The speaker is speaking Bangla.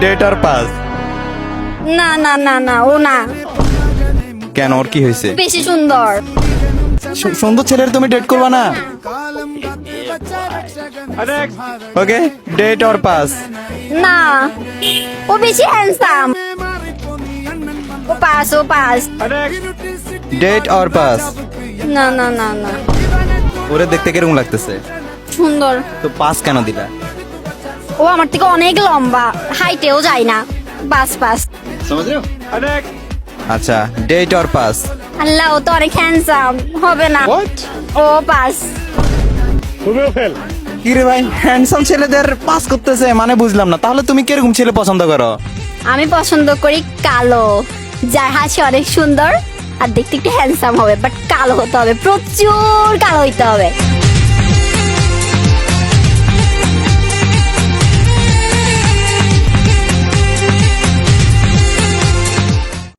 ডেট আর পাস। না না না না, ও না, কেন, ওর কি হয়েছে? বেশি সুন্দর। সুন্দর ছেলের তুমি ডেট করবা না? ওকে, ডেট আর পাস। না, ও বেশি হ্যান্ডসাম। ও পাস, ও পাস। ডেট আর পাস। না না না না, ওরে দেখতে কিরকম লাগতেছে? সুন্দর। তো পাস কেন দিলা? ও আমার থেকে অনেক লম্বা, হাইটেও যায় না। Pass pass. আচ্ছা, ডেট আর পাস। আল্লাহ, ও তো অনেক হ্যান্ডসাম, হবে না। ও পাস। কি রে ভাই, হ্যান্ডসাম ছেলেদের পাস করতেছে মানে বুঝলাম না। তাহলে তুমি কিরকম ছেলে পছন্দ করো? আমি পছন্দ করি কালো, যার হাসি অনেক সুন্দর আর দেখতে একটু হ্যান্ডসাম হবে, বাট কালো হতে হবে, প্রচুর কালো হইতে হবে।